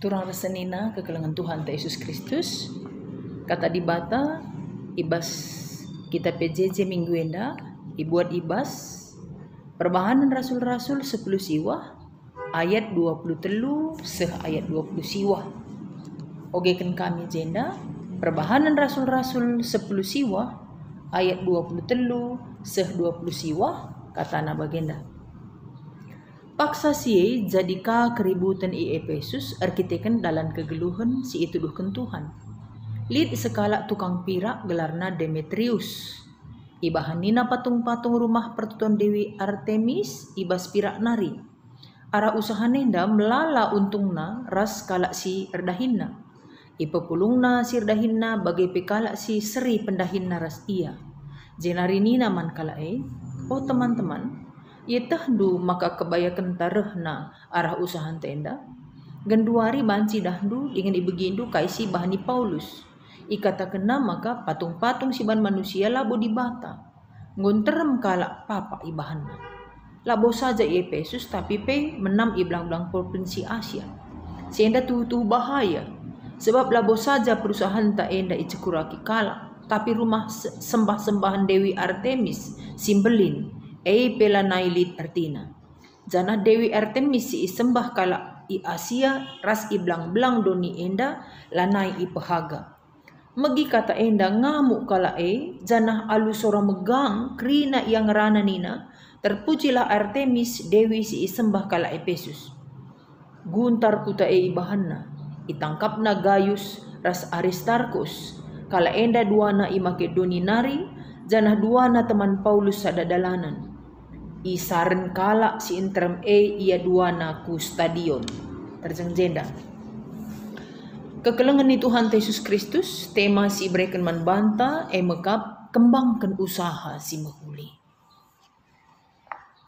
Turang resenina kekelengan Tuhan Yesus Kristus. Kata di bata ibas kita PJJ minggu enda ibuat ibas perbahanan rasul-rasul 10 siwah ayat 23 seh ayat 20 siwah. Ogekan kami jenda perbahanan rasul-rasul 10 siwah ayat 23 seh 20 siwah kata na bagenda. Paksa sie jadika keributan i Efesus arkiteken dalam kegeluhan si itu duhken Tuhan. Lid sekala tukang pirak gelarna Demetrius. Ibahanina patung-patung rumah pertutuan Dewi Artemis ibas pirak nari. Ara usahanenda melala untungna ras kalak si erdahinna. Ipepulungna si erdahinna bagai pekala si seri pendahinna ras ia. Jenarinina man kalae. Oh teman-teman, ia tahdu maka kebayakan tarehna arah usahan tenda. Genduari banci dahdu dengan ibegindu kaisi bahani Paulus. Ikata kena maka patung-patung siban manusia labo dibata. Ngonterem kalak papa ibahanna. Labo saja i Efesus tapi pe menam i belang-belang provinsi Asia. Sehingga tuh bahaya. Sebab labo saja perusahaan tak enda icekuraki kalak. Tapi rumah sembah-sembahan Dewi Artemis simbelin. Pela nailit artina. Jana Dewi Artemis si isembah kala i Asia ras i belang-belang doni enda lanai i pehaga. Megi kata enda ngamuk kala jana alu sora megang krina yang rana nina terpujilah Artemis Dewi si isembah kala Efesus. Guntar kuta ibahanna itangkapna Gaius ras Aristarchus kala enda duana i Makedoni nari jana duana teman Paulus sadadalanan. Isaren kala si interim ia duana ku stadion. Terjengjenda. Kekelengan ni Tuhan Yesus Kristus tema si ibreken man banta mekap kembangkan usaha si mahuli.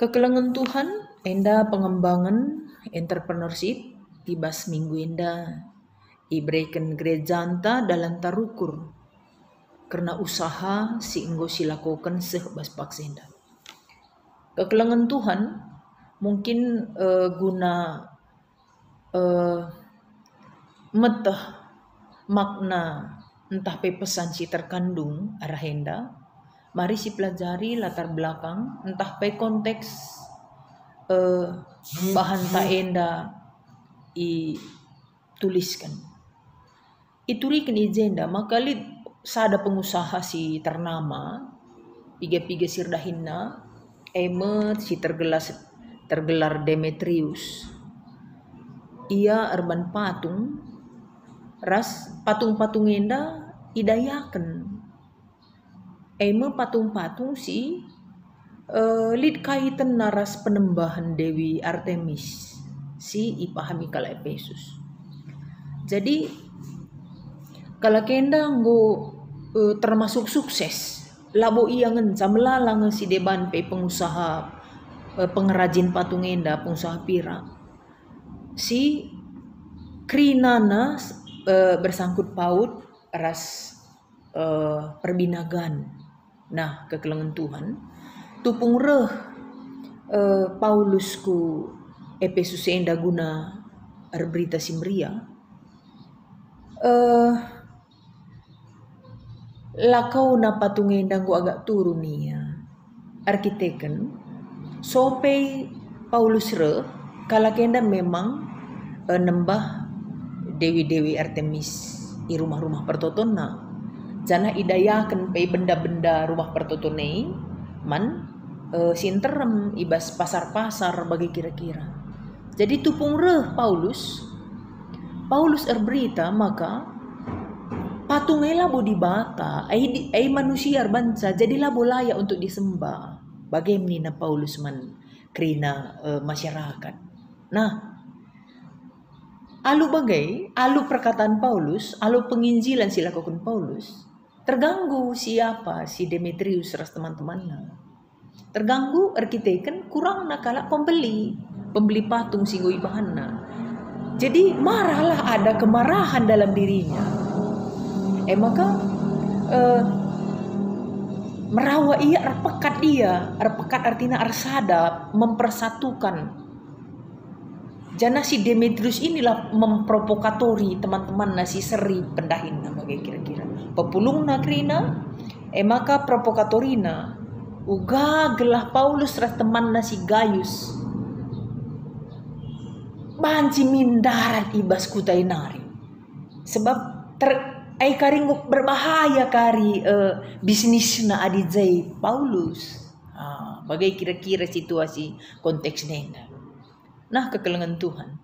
Kekelengan Tuhan enda pengembangan entrepreneurship ibas minggu enda ibreken gereja anta dalam tarukur karena usaha si enggo silakukan sehbas paksenda. Kekelengan Tuhan mungkin guna metah makna entah pe pesan si terkandung arahenda. Mari si pelajari latar belakang entah pe konteks bahan taenda i tuliskan. Iturikan ijenda maka lid sada pengusaha si ternama piga-piga sirdahinna si tergelar Demetrius. Ia erban patung ras patung-patung enda idayaken. Patung-patung si lid kaitan naras penembahan Dewi Artemis si ipahami kala Efesus. Jadi kala kenda nggo termasuk sukses. Labo iya ngenca melalang si deban pe pengusaha pengrajin patung enda pengusaha pira. Si krinana bersangkut paut ras perbinagan. Nah, kekelengan Tuhan tupung reh Paulus ku Efesus enda guna berita simria. Lakau na patung enda gua agak turun nia arkiteken sope Paulus re kala kenda memang nembah dewi-dewi Artemis i rumah-rumah pertotonna jana idayaken pe benda-benda rumah pertotone man sinterem ibas pasar-pasar bagi kira-kira. Jadi tupung re Paulus berita maka patung labo dibata, ai manusia banca, jadi labo layak untuk disembah. Bagaimana Paulus man krina masyarakat. Nah, alu perkataan Paulus, alu penginjilan silakukan Paulus, terganggu siapa si Demetrius ras teman-temannya. Terganggu arkiteken kurang nakala pembeli patung singgo ibahanna. Jadi marahlah, ada kemarahan dalam dirinya. Maka merawa ia arpekat artinya arsadap mempersatukan Jana si Demetrius inilah memprovokatori teman-teman nasi seri pendahin nama kira-kira. Pepulung na krina, maka provokatorina. Uga gelah Paulus ras teman nasi Gaius. Banci mindarat ibas kutai nari. Sebab karing berbahaya kari bisnis na adijai Paulus. Bagai kira-kira situasi konteks nenda. Nah kekelengan Tuhan.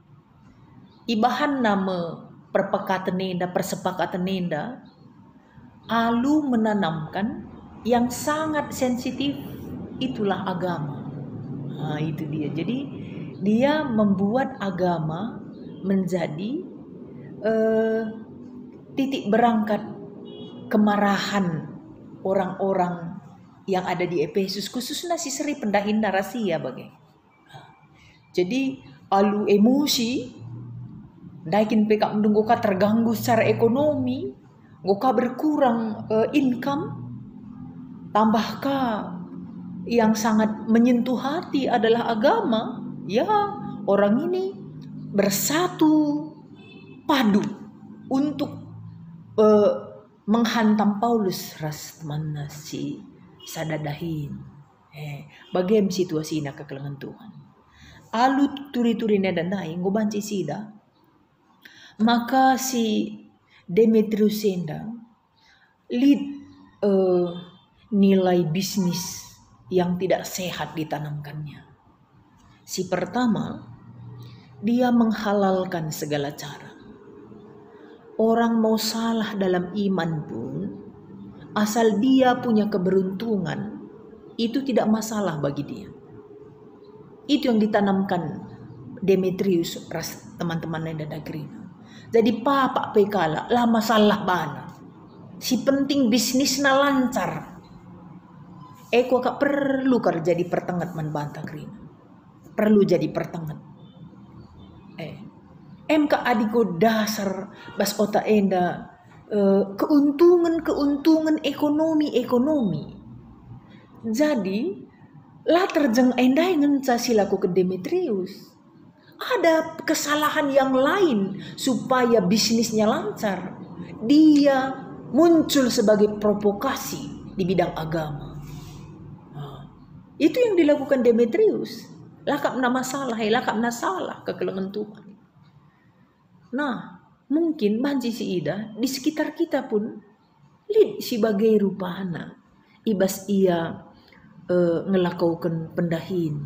Ibahan nama perpekatan nenda, persepakatan nenda, alu menanamkan yang sangat sensitif, itulah agama. Itu dia. Jadi dia membuat agama menjadi titik berangkat kemarahan orang-orang yang ada di Efesus, khususnya si seri pendahin narasi ya bagai. Jadi alu emosi, daikin peka menunggu ka terganggu secara ekonomi, goka berkurang income, tambahkah yang sangat menyentuh hati adalah agama, ya orang ini bersatu padu untuk menghantam Paulus ras teman si sadadahin. Bagaimana situasinya kekelengan Tuhan? Alu turi-turi neda nai ngobanci sida, maka si Demetrius senda lead nilai bisnis yang tidak sehat ditanamkannya. Si pertama, dia menghalalkan segala cara. Orang mau salah dalam iman pun, asal dia punya keberuntungan, itu tidak masalah bagi dia. Itu yang ditanamkan Demetrius ras teman-teman yang ada Grina. Jadi papa pekala lah masalah bana. Si penting bisnisnya lancar. Eko kak perlu kerja di pertengat membantah Grina. Perlu jadi pertengat. MK adiko dasar bas otak enda keuntungan ekonomi. Jadi lah terjeng endai ngenca silaku ke Demetrius. Ada kesalahan yang lain supaya bisnisnya lancar. Dia muncul sebagai provokasi di bidang agama. Itu yang dilakukan Demetrius. Lakap nama salah, lakap na salah kekelengan Tuhan. Nah, mungkin banci si Ida di sekitar kita pun lid sebagai rupana. Ibas ia ngelakaukan pendahin,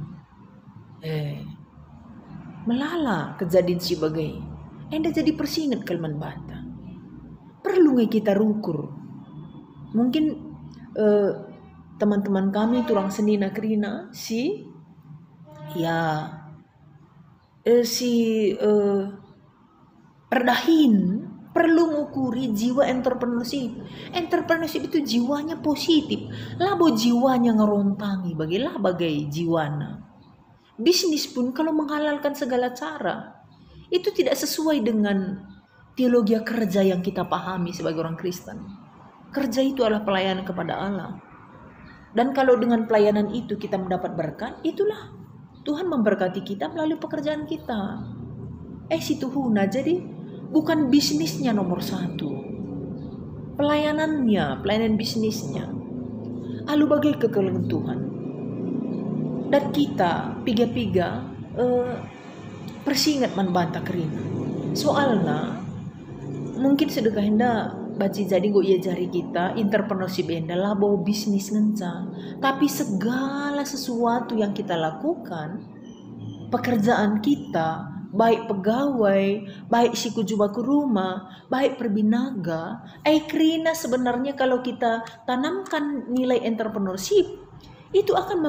melala kejadian sebagai, enda jadi persingat kalman bata. Perlu nggak kita rukur? Mungkin teman-teman kami turang senina kerina si perdahin perlu ngukuri jiwa entrepreneurship. Entrepreneurship itu jiwanya positif. Labo jiwanya ngerontangi bagai jiwana. Bisnis pun kalau menghalalkan segala cara, itu tidak sesuai dengan teologi kerja yang kita pahami sebagai orang Kristen. Kerja itu adalah pelayanan kepada Allah. Dan kalau dengan pelayanan itu kita mendapat berkat, itulah Tuhan memberkati kita melalui pekerjaan kita. Situhuna, jadi bukan bisnisnya nomor satu, pelayanan bisnisnya. Alu bagai kekelengan Tuhan. Dan kita piga-piga persingat membantah kerina. Soalnya mungkin sedekah hendak baci jadi go iya jari kita entrepreneurship enda lah bawa bisnis ngenca. Tapi segala sesuatu yang kita lakukan, pekerjaan kita, baik pegawai, baik si kujubaku rumah, baik perbinaga, krina sebenarnya kalau kita tanamkan nilai entrepreneurship, itu akan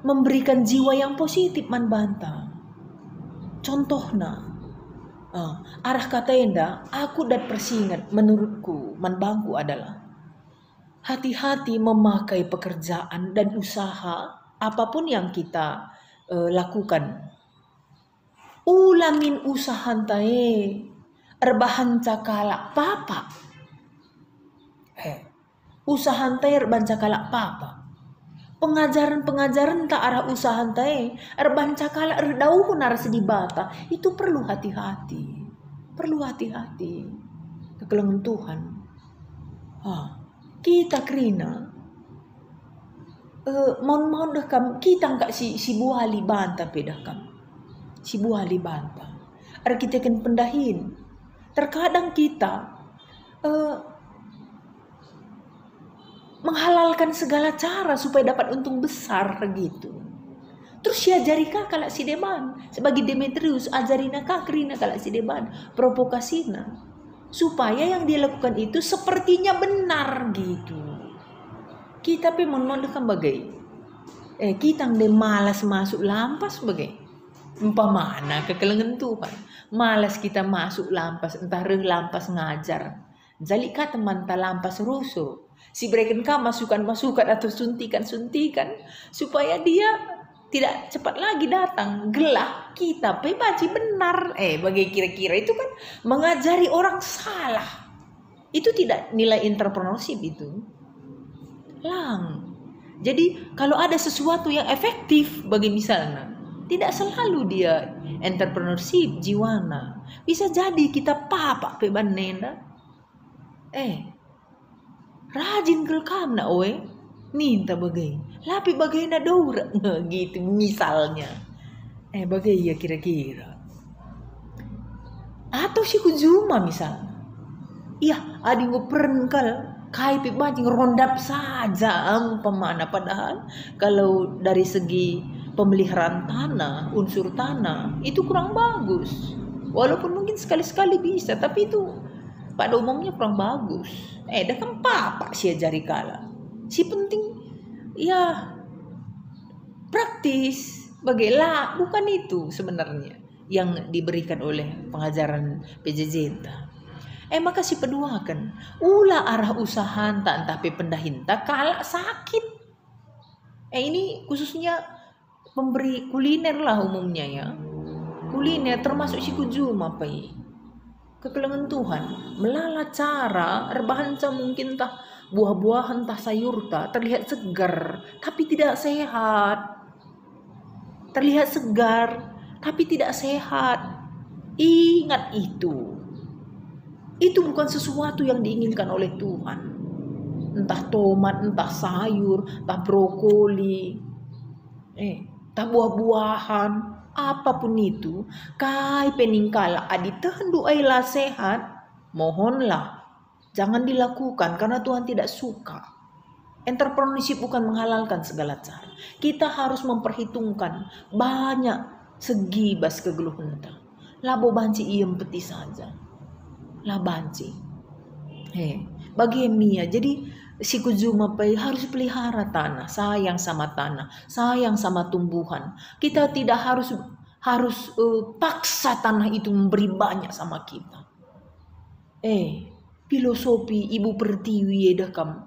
memberikan jiwa yang positif man banta. Contohnya, arah kata enda, aku dan persingat menurutku man bangku adalah hati-hati memakai pekerjaan dan usaha apapun yang kita lakukan. Ulamin usahan tae erbahan cakala papa. Usahan tae erbahan cakala papa. pengajaran-pengajaran tak arah usaha tae banca kala dauh nar sedibata itu perlu hati-hati. Perlu hati-hati. Kekelengan Tuhan. Kita kerina mohon dah kam kita enggak si buah libanta pedah kam. Si buah libanta. Ar kita kan pendahin. Terkadang kita menghalalkan segala cara supaya dapat untung besar gitu. Terus ya ajari kah kalau si deban sebagai Demetrius ajarina kah kerina kalau si deban provokasina supaya yang dia lakukan itu sepertinya benar gitu. Kita pe menondekan bagai kita de malas masuk lampas bagai umpamana kekelengan Tuhan malas kita masuk lampas entah lampas ngajar jadi kah teman tak lampas rusuh si berikan kah masukan-masukan atau suntikan-suntikan supaya dia tidak cepat lagi datang gelah kita pe baci benar bagai kira-kira itu kan mengajari orang salah itu tidak nilai entrepreneurship itu lang. Jadi kalau ada sesuatu yang efektif bagi misalnya tidak selalu dia entrepreneurship jiwana. Bisa jadi kita papak pe banenda. Rajin kelkam na oe. Ninta bagai. Lapi bagai na daura. Gitu misalnya. Bagai ya kira-kira. Atau si kujuma misalnya. Iya, adi ngoperen kal. Kai pe bajing rondap saja umpamana padahal kalau dari segi pemeliharaan tanah, unsur tanah itu kurang bagus. Walaupun mungkin sekali-sekali bisa, tapi itu pada umumnya kurang bagus. Dah kan papa sih jari kala. Si penting ya praktis. Bagaimana bukan itu sebenarnya yang diberikan oleh pengajaran PJJ maka si peduakan ulah arah usaha entah pendahinta kala sakit. Ini khususnya pemberi kuliner lah umumnya ya. Kuliner termasuk si kujuma pai. Kekelengan Tuhan melala cara rebahan mungkin tah buah-buahan tah sayur tah terlihat segar tapi tidak sehat. Terlihat segar tapi tidak sehat. Ingat itu. Itu bukan sesuatu yang diinginkan oleh Tuhan. Entah tomat, entah sayur, entah brokoli, entah buah-buahan, apapun itu, kai peningkala aditahan doailah sehat, mohonlah jangan dilakukan karena Tuhan tidak suka. Entrepreneurship bukan menghalalkan segala cara. Kita harus memperhitungkan banyak segi bas kegeluhan. Labo banci iem peti saja. Lah banci. Bagi Mia, jadi si kujuma pai harus pelihara tanah, sayang sama tanah, sayang sama tumbuhan. Kita tidak harus paksa tanah itu memberi banyak sama kita. Filosofi Ibu Pertiwi edakam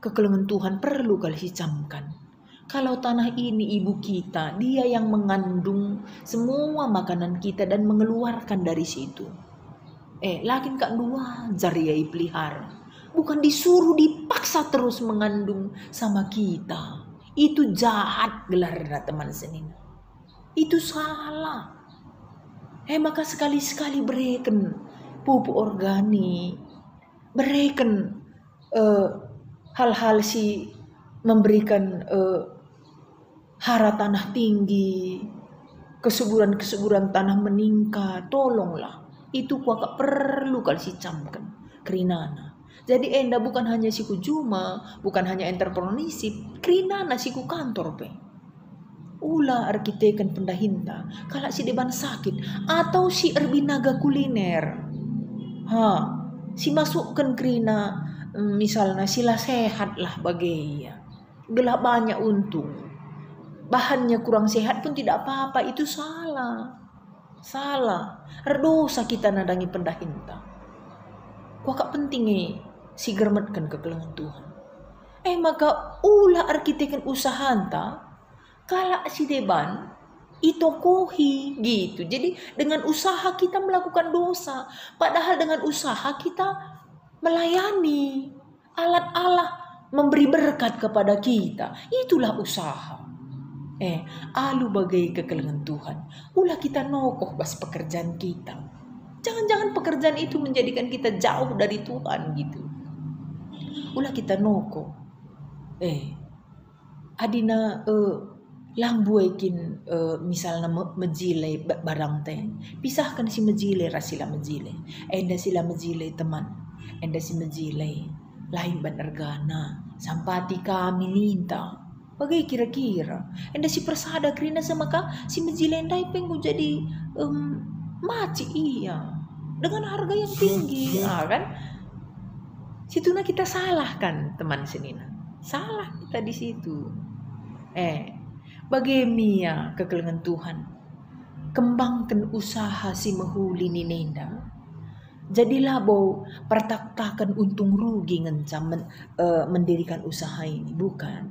kekelengan Tuhan perlu kali dicamkan. Kalau tanah ini ibu kita, dia yang mengandung semua makanan kita dan mengeluarkan dari situ. Lakin kak dua jariai pelihara. Bukan disuruh dipaksa terus mengandung sama kita. Itu jahat gelarnya teman senin. Itu salah. Maka sekali-sekali berikan pupuk organik. Berikan hal-hal si memberikan hara tanah tinggi. Kesuburan-kesuburan tanah meningkat. Tolonglah. Itu kuaka perlu kali si camkan kerinana. Jadi enda bukan hanya siku juma, bukan hanya entrepreneurship, kerinana siku kantor pe. Ulah arkitekkan pendahinta, kalau si deban sakit atau si erbinaga kuliner. Si masukkan kerina misalnya sila sehat lah bagaya. Gelap banyak untung. Bahannya kurang sehat pun tidak apa-apa, itu salah. Salah. Dosa kita nadangi pendahinta. Kuaka penting si germetkan kekelengan Tuhan. Maka ulah arkitekkan usaha anta kala si deban itokohi gitu. Jadi dengan usaha kita melakukan dosa, padahal dengan usaha kita melayani alat Allah memberi berkat kepada kita. Itulah usaha. Alu bagai kekelengan Tuhan. Ulah kita nokoh bas pekerjaan kita. Jangan-jangan pekerjaan itu menjadikan kita jauh dari Tuhan gitu. Ulah kita nokoh. Adina lambuekin misalnya mejile barang teh. Pisahkan si mejile rasila mejile. Enda sila mejile teman. Enda si mejile lain benergana. Sampati kami minta. Bagai kira-kira. Enda si persada kerina sama ka si mejile endai pengu jadi maci iya. Dengan harga yang tinggi. Kan? Situna kita salah kan teman senina. Salah kita di situ. Bagaimana kekelengan Tuhan? Kembangkan usaha si mahuli ni nenda. Jadilah bau pertak-takan untung rugi ngencam mendirikan usaha ini. Bukan.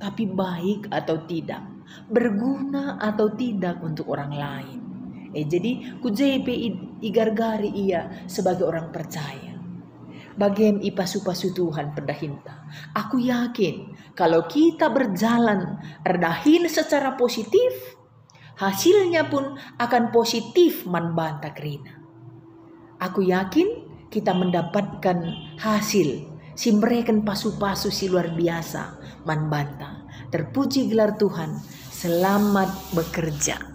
Tapi baik atau tidak. Berguna atau tidak untuk orang lain. Jadi ku JP igar-gari ia sebagai orang percaya. Bagem ipasu-pasu Tuhan perdahinta. Aku yakin kalau kita berjalan erdahin secara positif, hasilnya pun akan positif manbanta kerina. Aku yakin kita mendapatkan hasil simreken pasu-pasu si luar biasa manbanta. Terpuji gelar Tuhan. Selamat bekerja.